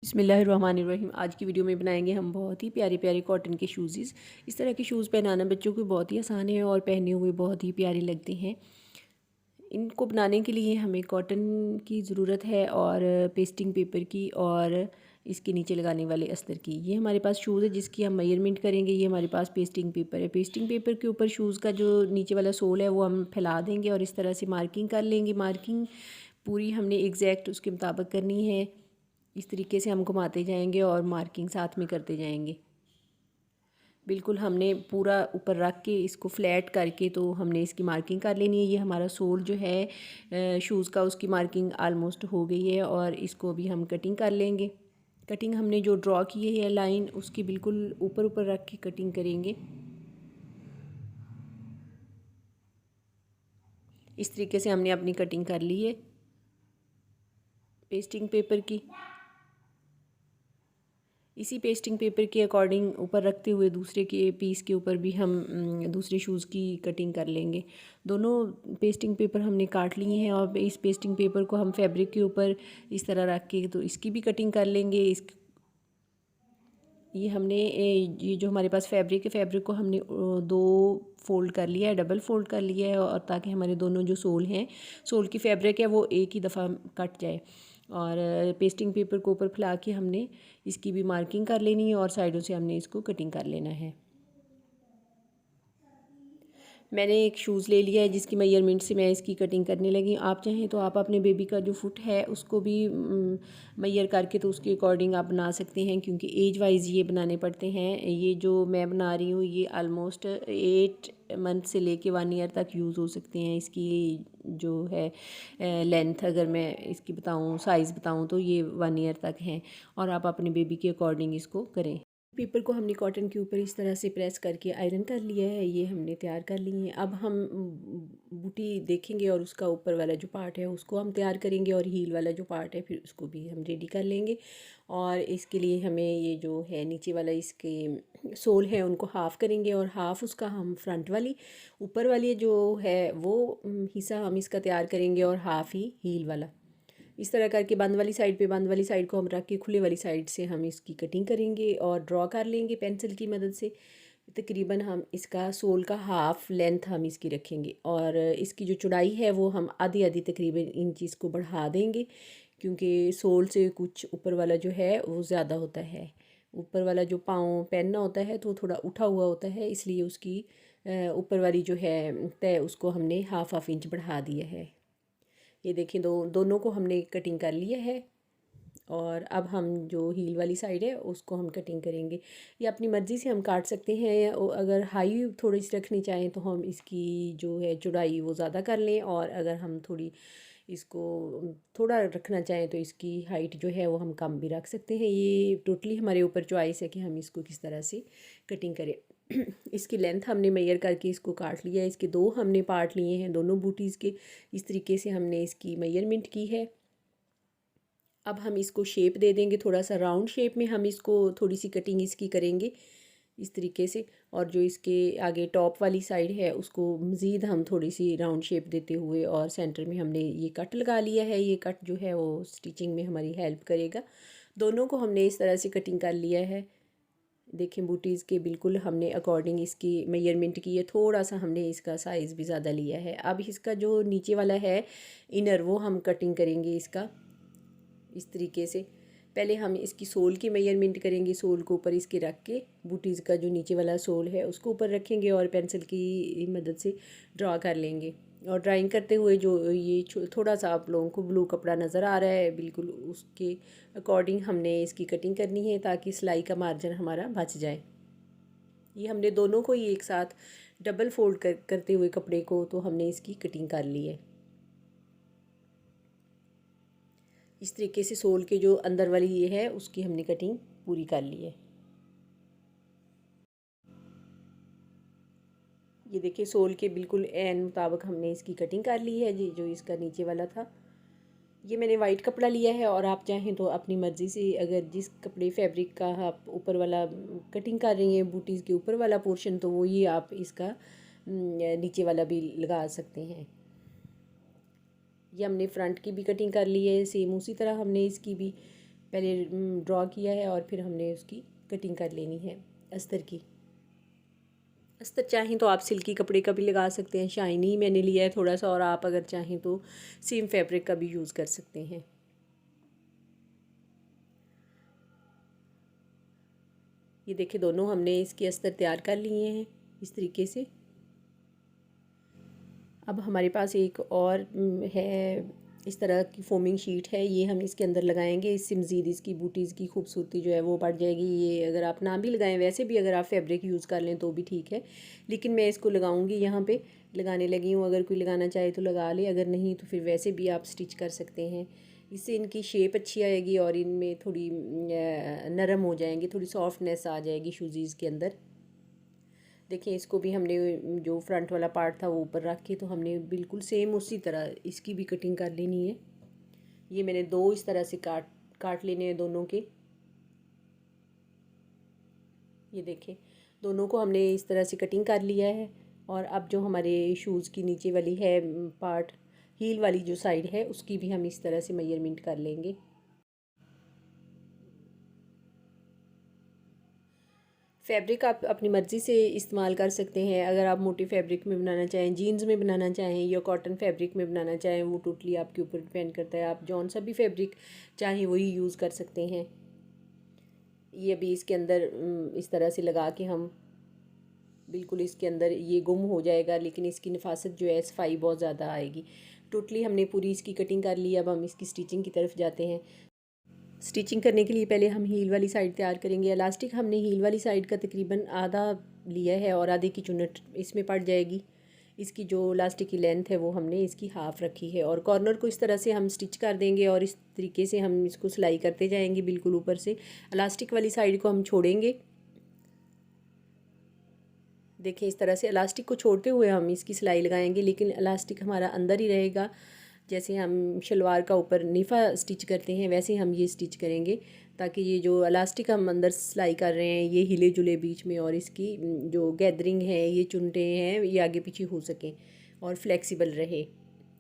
बिस्मिल्लाहिर्रहमानिर्रहीम। आज की वीडियो में बनाएंगे हम बहुत ही प्यारे प्यारे कॉटन के शूज़। इस तरह के शूज़ पहनाना बच्चों को बहुत ही आसान है और पहने हुए बहुत ही प्यारे लगते हैं। इनको बनाने के लिए हमें कॉटन की ज़रूरत है और पेस्टिंग पेपर की और इसके नीचे लगाने वाले अस्तर की। ये हमारे पास शूज़ है जिसकी हम मेजरमेंट करेंगे। ये हमारे पास पेस्टिंग पेपर है। पेस्टिंग पेपर के ऊपर शूज़ का जो नीचे वाला सोल है वो हम फैला देंगे और इस तरह से मार्किंग कर लेंगे। मार्किंग पूरी हमने एग्जैक्ट उसके मुताबिक करनी है। इस तरीके से हम घुमाते जाएंगे और मार्किंग साथ में करते जाएंगे। बिल्कुल हमने पूरा ऊपर रख के इसको फ्लैट करके तो हमने इसकी मार्किंग कर लेनी है। ये हमारा सोल जो है शूज़ का, उसकी मार्किंग आलमोस्ट हो गई है और इसको अभी हम कटिंग कर लेंगे। कटिंग हमने जो ड्रॉ की है लाइन, उसकी बिल्कुल ऊपर ऊपर रख के कटिंग करेंगे। इस तरीके से हमने अपनी कटिंग कर ली है पेस्टिंग पेपर की। इसी पेस्टिंग पेपर के अकॉर्डिंग ऊपर रखते हुए दूसरे के पीस के ऊपर भी हम दूसरे शूज़ की कटिंग कर लेंगे। दोनों पेस्टिंग पेपर हमने काट लिए हैं और इस पेस्टिंग पेपर को हम फैब्रिक के ऊपर इस तरह रख के तो इसकी भी कटिंग कर लेंगे। ये हमने ये जो हमारे पास फैब्रिक है, फैब्रिक को हमने दो फोल्ड कर लिया है, डबल फोल्ड कर लिया है और ताकि हमारे दोनों जो सोल हैं, सोल की फैब्रिक है वो एक ही दफ़ा कट जाए। और पेस्टिंग पेपर को ऊपर फैला के हमने इसकी भी मार्किंग कर लेनी है और साइडों से हमने इसको कटिंग कर लेना है। मैंने एक शूज़ ले लिया है जिसकी मेजरमेंट से मैं इसकी कटिंग करने लगी। आप चाहें तो आप अपने बेबी का जो फुट है उसको भी मेजर करके तो उसके अकॉर्डिंग आप बना सकते हैं, क्योंकि एज वाइज ये बनाने पड़ते हैं। ये जो मैं बना रही हूँ ये आलमोस्ट 8 मंथ से लेके 1 ईयर तक यूज़ हो सकते हैं। इसकी जो है लेंथ अगर मैं इसकी बताऊँ, साइज़ बताऊँ तो ये 1 ईयर तक हैं और आप अपने बेबी के अकॉर्डिंग इसको करें। पेपर को हमने कॉटन के ऊपर इस तरह से प्रेस करके आयरन कर लिया है। ये हमने तैयार कर ली है। अब हम बूटी देखेंगे और उसका ऊपर वाला जो पार्ट है उसको हम तैयार करेंगे और हील वाला जो पार्ट है फिर उसको भी हम रेडी कर लेंगे। और इसके लिए हमें ये जो है नीचे वाला इसके सोल है उनको हाफ़ करेंगे और हाफ़ उसका हम फ्रंट वाली, ऊपर वाली जो है वो हिस्सा हम इसका तैयार करेंगे और हाफ़ ही हील वाला। इस तरह करके बंद वाली साइड पे, बंद वाली साइड को हम रख के खुले वाली साइड से हम इसकी कटिंग करेंगे और ड्रॉ कर लेंगे पेंसिल की मदद से। तकरीबन हम इसका सोल का हाफ़ लेंथ हम इसकी रखेंगे और इसकी जो चौड़ाई है वो हम आधी आधी तकरीबन इंच इसको बढ़ा देंगे, क्योंकि सोल से कुछ ऊपर वाला जो है वो ज़्यादा होता है। ऊपर वाला जो पाँव पहनना होता है तो वो थोड़ा उठा हुआ होता है, इसलिए उसकी ऊपर वाली जो है तय उसको हमने हाफ़ इंच बढ़ा दिया है। ये देखें, दोनों को हमने कटिंग कर लिया है। और अब हम जो हील वाली साइड है उसको हम कटिंग करेंगे। ये अपनी मर्ज़ी से हम काट सकते हैं। अगर हाई थोड़ी सी रखनी चाहें तो हम इसकी जो है चौड़ाई वो ज़्यादा कर लें, और अगर हम थोड़ी इसको थोड़ा रखना चाहें तो इसकी हाइट जो है वो हम कम भी रख सकते हैं। ये टोटली हमारे ऊपर चॉइस है कि हम इसको किस तरह से कटिंग करें। इसकी लेंथ हमने मेजर करके इसको काट लिया है। इसके दो हमने पार्ट लिए हैं दोनों बूटीज़ के। इस तरीके से हमने इसकी मेजरमेंट की है। अब हम इसको शेप दे देंगे, थोड़ा सा राउंड शेप में हम इसको थोड़ी सी कटिंग इसकी करेंगे इस तरीके से। और जो इसके आगे टॉप वाली साइड है उसको मज़ीद हम थोड़ी सी राउंड शेप देते हुए और सेंटर में हमने ये कट लगा लिया है। ये कट जो है वो स्टिचिंग में हमारी हेल्प करेगा। दोनों को हमने इस तरह से कटिंग कर लिया है। देखें, बूटीज़ के बिल्कुल हमने अकॉर्डिंग इसकी मेजरमेंट की है। थोड़ा सा हमने इसका साइज़ भी ज़्यादा लिया है। अब इसका जो नीचे वाला है इनर, वो हम कटिंग करेंगे इसका इस तरीके से। पहले हम इसकी सोल की मेजरमेंट करेंगे। सोल को ऊपर इसके रख के बूटीज़ का जो नीचे वाला सोल है उसको ऊपर रखेंगे और पेंसिल की मदद से ड्रा कर लेंगे। और ड्राइंग करते हुए जो ये थोड़ा सा आप लोगों को ब्लू कपड़ा नज़र आ रहा है, बिल्कुल उसके अकॉर्डिंग हमने इसकी कटिंग करनी है ताकि सिलाई का मार्जिन हमारा बच जाए। ये हमने दोनों को ही एक साथ डबल फोल्ड करते हुए कपड़े को तो हमने इसकी कटिंग कर ली है। इस तरीके से सोल के जो अंदर वाली ये है उसकी हमने कटिंग पूरी कर ली है। ये देखिए, सोल के बिल्कुल एन मुताबिक हमने इसकी कटिंग कर ली है जी, जो इसका नीचे वाला था। ये मैंने वाइट कपड़ा लिया है और आप चाहें तो अपनी मर्ज़ी से अगर जिस कपड़े फैब्रिक का आप ऊपर वाला कटिंग कर रही हैं बूटीज़ के ऊपर वाला पोर्शन, तो वो ये आप इसका नीचे वाला भी लगा सकते हैं। ये हमने फ्रंट की भी कटिंग कर ली है। सेम उसी तरह हमने इसकी भी पहले ड्रॉ किया है और फिर हमने उसकी कटिंग कर लेनी है अस्तर की। अस्तर चाहें तो आप सिल्की कपड़े का भी लगा सकते हैं, शाइनी मैंने लिया है थोड़ा सा, और आप अगर चाहें तो सेम फैब्रिक का भी यूज़ कर सकते हैं। ये देखिए दोनों हमने इसके अस्तर तैयार कर लिए हैं इस तरीके से। अब हमारे पास एक और है इस तरह की फोमिंग शीट है, ये हम इसके अंदर लगाएंगे। इससे मज़ीद इसकी बूटीज़ की खूबसूरती जो है वो बढ़ जाएगी। ये अगर आप ना भी लगाएं, वैसे भी अगर आप फैब्रिक यूज़ कर लें तो भी ठीक है, लेकिन मैं इसको लगाऊंगी, यहाँ पे लगाने लगी हूँ। अगर कोई लगाना चाहे तो लगा ले, अगर नहीं तो फिर वैसे भी आप स्टिच कर सकते हैं। इससे इनकी शेप अच्छी आएगी और इनमें थोड़ी नरम हो जाएंगी, थोड़ी सॉफ्टनेस आ जाएगी शूज़ीज़ के अंदर। देखिए इसको भी हमने जो फ्रंट वाला पार्ट था वो ऊपर रख के, तो हमने बिल्कुल सेम उसी तरह इसकी भी कटिंग कर लेनी है। ये मैंने दो इस तरह से काट लेने हैं दोनों के। ये देखें दोनों को हमने इस तरह से कटिंग कर लिया है। और अब जो हमारे शूज़ की नीचे वाली है पार्ट, हील वाली जो साइड है, उसकी भी हम इस तरह से मेजरमेंट कर लेंगे। फैब्रिक आप अपनी मर्ज़ी से इस्तेमाल कर सकते हैं। अगर आप मोटी फैब्रिक में बनाना चाहें, जीन्स में बनाना चाहें या कॉटन फैब्रिक में बनाना चाहें, वो टोटली आपके ऊपर डिपेंड करता है। आप जौन सा भी फैब्रिक चाहें वही यूज़ कर सकते हैं। ये अभी इसके अंदर इस तरह से लगा के हम बिल्कुल इसके अंदर ये गुम हो जाएगा, लेकिन इसकी नफासत जो है सफाई बहुत ज़्यादा आएगी। टोटली हमने पूरी इसकी कटिंग कर ली। अब हम इसकी स्टिचिंग की तरफ जाते हैं। स्टिचिंग करने के लिए पहले हम हील वाली साइड तैयार करेंगे। इलास्टिक हमने हील वाली साइड का तकरीबन आधा लिया है और आधे की चुन्नट इसमें पड़ जाएगी। इसकी जो इलास्टिक की लेंथ है वो हमने इसकी हाफ़ रखी है, और कॉर्नर को इस तरह से हम स्टिच कर देंगे और इस तरीके से हम इसको सिलाई करते जाएंगे। बिल्कुल ऊपर से इलास्टिक वाली साइड को हम छोड़ेंगे। देखिए इस तरह से इलास्टिक को छोड़ते हुए हम इसकी सिलाई लगाएंगे, लेकिन इलास्टिक हमारा अंदर ही रहेगा। जैसे हम शलवार का ऊपर निफ़ा स्टिच करते हैं वैसे हम ये स्टिच करेंगे, ताकि ये जो इलास्टिक हम अंदर सिलाई कर रहे हैं ये हिले जुले बीच में, और इसकी जो गैदरिंग है, ये चुनटे हैं, ये आगे पीछे हो सकें और फ्लेक्सिबल रहे।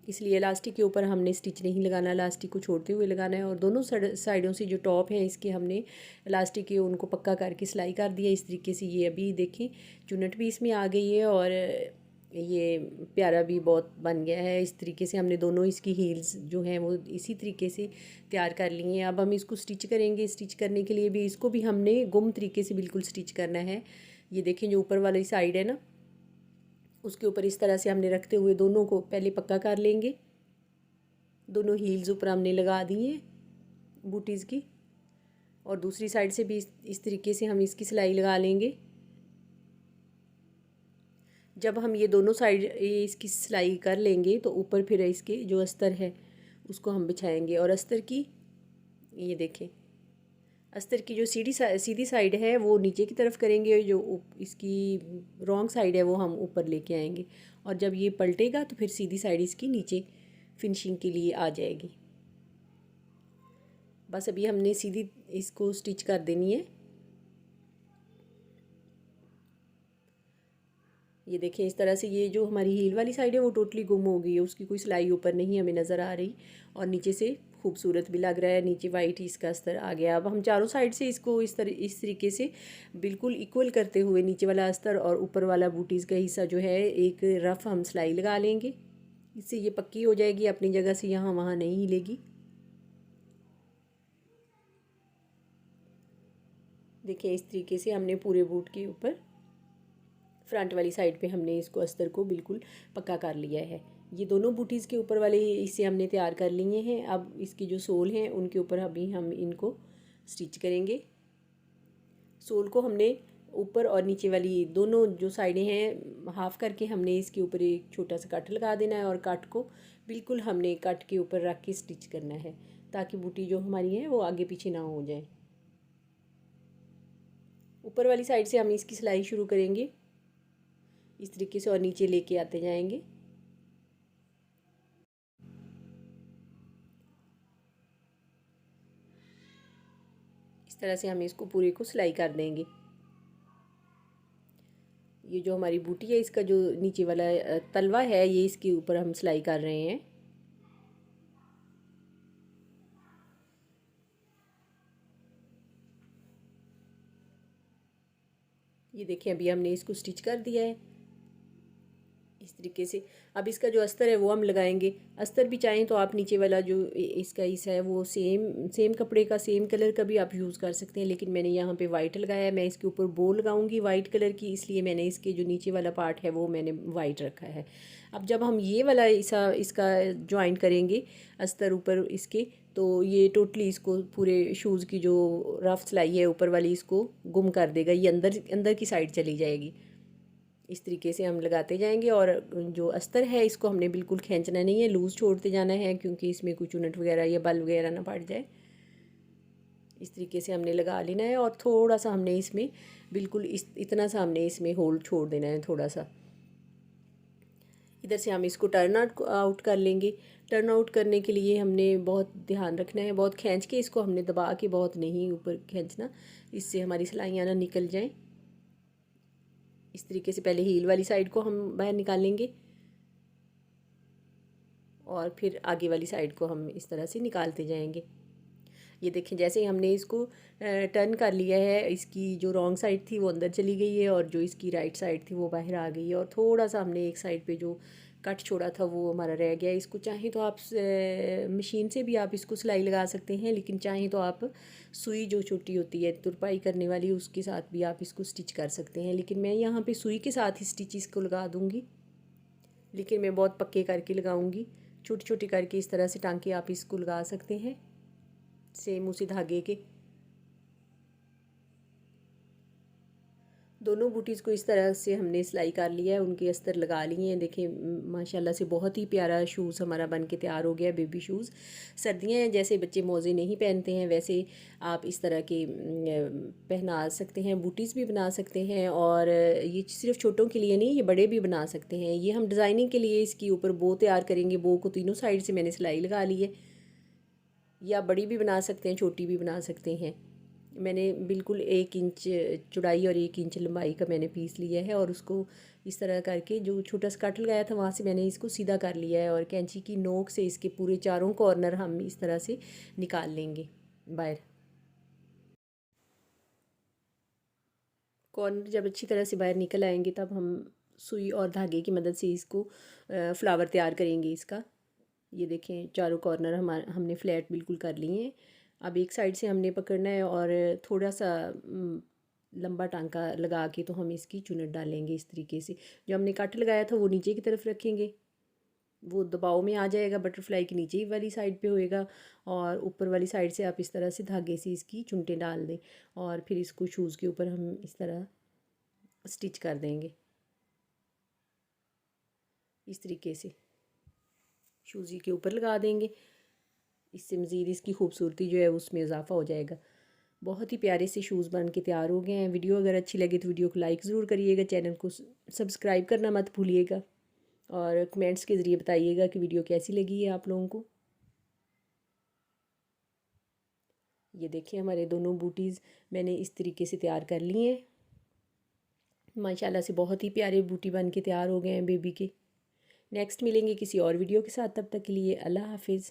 इसलिए इलास्टिक के ऊपर हमने स्टिच नहीं लगाना, इलास्टिक को छोड़ते हुए लगाना है। और दोनों साइडों से जो टॉप है इसके हमने इलास्टिक के उनको पक्का करके सिलाई कर दिया इस तरीके से। ये अभी देखें चुनट भी इसमें आ गई है और ये प्यारा भी बहुत बन गया है। इस तरीके से हमने दोनों इसकी हील्स जो हैं वो इसी तरीके से तैयार कर ली हैं। अब हम इसको स्टिच करेंगे। स्टिच करने के लिए भी इसको भी हमने गुम तरीके से बिल्कुल स्टिच करना है। ये देखें जो ऊपर वाली साइड है ना, उसके ऊपर इस तरह से हमने रखते हुए दोनों को पहले पक्का कर लेंगे। दोनों हील्स ऊपर हमने लगा दी हैं बूटीज़ की, और दूसरी साइड से भी इस तरीके से हम इसकी सिलाई लगा लेंगे। जब हम ये दोनों साइड इसकी सिलाई कर लेंगे तो ऊपर फिर इसके जो अस्तर है उसको हम बिछाएंगे। और अस्तर की ये देखें, अस्तर की जो सीधी साइड है वो नीचे की तरफ करेंगे, जो इसकी रॉन्ग साइड है वो हम ऊपर लेके आएंगे। और जब ये पलटेगा तो फिर सीधी साइड इसकी नीचे फिनिशिंग के लिए आ जाएगी। बस अभी हमने सीधी इसको स्टिच कर देनी है। ये देखें इस तरह से ये जो हमारी हील वाली साइड है वो टोटली गुम हो गई है, उसकी कोई सिलाई ऊपर नहीं हमें नज़र आ रही, और नीचे से खूबसूरत भी लग रहा है। नीचे वाइट इसका अस्तर आ गया। अब हम चारों साइड से इसको इस तरीके से बिल्कुल इक्वल करते हुए नीचे वाला अस्तर और ऊपर वाला बूटीज़ का हिस्सा जो है एक रफ़ हम सिलाई लगा लेंगे। इससे ये पक्की हो जाएगी, अपनी जगह से यहाँ वहाँ नहीं हिलेगी। देखिए इस तरीके से हमने पूरे बूट के ऊपर फ्रंट वाली साइड पे हमने इसको अस्तर को बिल्कुल पक्का कर लिया है। ये दोनों बूटीज़ के ऊपर वाले इसे हमने तैयार कर लिए हैं। अब इसकी जो सोल हैं उनके ऊपर अभी हम इनको स्टिच करेंगे। सोल को हमने ऊपर और नीचे वाली दोनों जो साइडें हैं हाफ़ करके हमने इसके ऊपर एक छोटा सा कट लगा देना है, और कट को बिल्कुल हमने कट के ऊपर रख के स्टिच करना है, ताकि बूटी जो हमारी है वो आगे पीछे ना हो जाए। ऊपर वाली साइड से हम इसकी सिलाई शुरू करेंगे इस तरीके से, और नीचे लेके आते जाएंगे। इस तरह से हम इसको पूरे को सिलाई कर देंगे। ये जो हमारी बूटी है इसका जो नीचे वाला तलवा है ये इसके ऊपर हम सिलाई कर रहे हैं। ये देखिए अभी हमने इसको स्टिच कर दिया है इस तरीके से। अब इसका जो अस्तर है वो हम लगाएंगे। अस्तर भी चाहें तो आप नीचे वाला जो इसका हिस्सा है वो सेम सेम कपड़े का सेम कलर का भी आप यूज़ कर सकते हैं, लेकिन मैंने यहाँ पे वाइट लगाया है। मैं इसके ऊपर बो लगाऊंगी वाइट कलर की, इसलिए मैंने इसके जो नीचे वाला पार्ट है वो मैंने वाइट रखा है। अब जब हम ये वाला इसका ज्वाइन करेंगे अस्तर ऊपर इसके, तो ये टोटली इसको पूरे शूज़ की जो रफ सिलाई है ऊपर वाली इसको गुम कर देगा, ये अंदर अंदर की साइड चली जाएगी। इस तरीके से हम लगाते जाएंगे। और जो अस्तर है इसको हमने बिल्कुल खींचना नहीं है, लूज़ छोड़ते जाना है, क्योंकि इसमें कुछ चुनट वगैरह या बल वगैरह ना पड़ जाए। इस तरीके से हमने लगा लेना है और थोड़ा सा हमने इसमें बिल्कुल इतना सा हमने इसमें होल्ड छोड़ देना है थोड़ा सा। इधर से हम इसको टर्न आउट कर लेंगे। टर्न आउट करने के लिए हमने बहुत ध्यान रखना है, बहुत खींच के इसको हमने दबा के बहुत नहीं ऊपर खींचना, इससे हमारी सिलाइयाँ ना निकल जाएं। इस तरीके से पहले हील वाली साइड को हम बाहर निकालेंगे और फिर आगे वाली साइड को हम इस तरह से निकालते जाएंगे। ये देखें जैसे ही हमने इसको टर्न कर लिया है, इसकी जो रॉन्ग साइड थी वो अंदर चली गई है और जो इसकी राइट साइड थी वो बाहर आ गई है, और थोड़ा सा हमने एक साइड पे जो कट छोड़ा था वो हमारा रह गया। इसको चाहें तो आप मशीन से भी आप इसको सिलाई लगा सकते हैं, लेकिन चाहें तो आप सुई जो छोटी होती है तुरपाई करने वाली उसके साथ भी आप इसको स्टिच कर सकते हैं, लेकिन मैं यहाँ पे सुई के साथ ही स्टिच इसको लगा दूँगी। लेकिन मैं बहुत पक्के करके लगाऊँगी, छोटी छोटी करके इस तरह से टांके आप इसको लगा सकते हैं सेम उसी धागे के। दोनों बूटीज़ को इस तरह से हमने सिलाई कर लिया है, उनके अस्तर लगा लिए हैं। देखें माशाल्लाह से बहुत ही प्यारा शूज़ हमारा बन के तैयार हो गया है, बेबी शूज़। सर्दियाँ हैं, जैसे बच्चे मोज़े नहीं पहनते हैं वैसे आप इस तरह के पहना सकते हैं, बूटीज़ भी बना सकते हैं। और ये सिर्फ छोटों के लिए नहीं, ये बड़े भी बना सकते हैं। ये हम डिज़ाइनिंग के लिए इसके ऊपर बो तैयार करेंगे। बो को तीनों साइड से मैंने सिलाई लगा ली है, या बड़ी भी बना सकते हैं छोटी भी बना सकते हैं। मैंने बिल्कुल 1 इंच चौड़ाई और 1 इंच लंबाई का मैंने पीस लिया है, और उसको इस तरह करके जो छोटा सा कट लगाया था वहाँ से मैंने इसको सीधा कर लिया है, और कैंची की नोक से इसके पूरे चारों कॉर्नर हम इस तरह से निकाल लेंगे बाहर। कॉर्नर जब अच्छी तरह से बाहर निकल आएंगे तब हम सुई और धागे की मदद से इसको फ्लावर तैयार करेंगे इसका। ये देखें चारों कॉर्नर हमने फ्लैट बिल्कुल कर लिए हैं। अब एक साइड से हमने पकड़ना है और थोड़ा सा लंबा टांका लगा के तो हम इसकी चुनट डालेंगे इस तरीके से। जो हमने कट लगाया था वो नीचे की तरफ रखेंगे, वो दबाव में आ जाएगा, बटरफ्लाई की नीचे वाली साइड पे होएगा, और ऊपर वाली साइड से आप इस तरह से धागे से इसकी चुनटें डाल दें, और फिर इसको शूज़ के ऊपर हम इस तरह स्टिच कर देंगे। इस तरीके से शूज़ के ऊपर लगा देंगे, इससे मज़ीद इसकी खूबसूरती जो है उसमें इजाफा हो जाएगा। बहुत ही प्यारे से शूज़ बन के तैयार हो गए हैं। वीडियो अगर अच्छी लगे तो वीडियो को लाइक ज़रूर करिएगा, चैनल को सब्सक्राइब करना मत भूलिएगा, और कमेंट्स के ज़रिए बताइएगा कि वीडियो कैसी लगी है आप लोगों को। ये देखिए हमारे दोनों बूटीज़ मैंने इस तरीके से तैयार कर लिए हैं। माशाल्लाह से बहुत ही प्यारे बूटी बन के तैयार हो गए हैं बेबी के। नेक्स्ट मिलेंगे किसी और वीडियो के साथ, तब तक के लिए अल्लाह हाफिज़।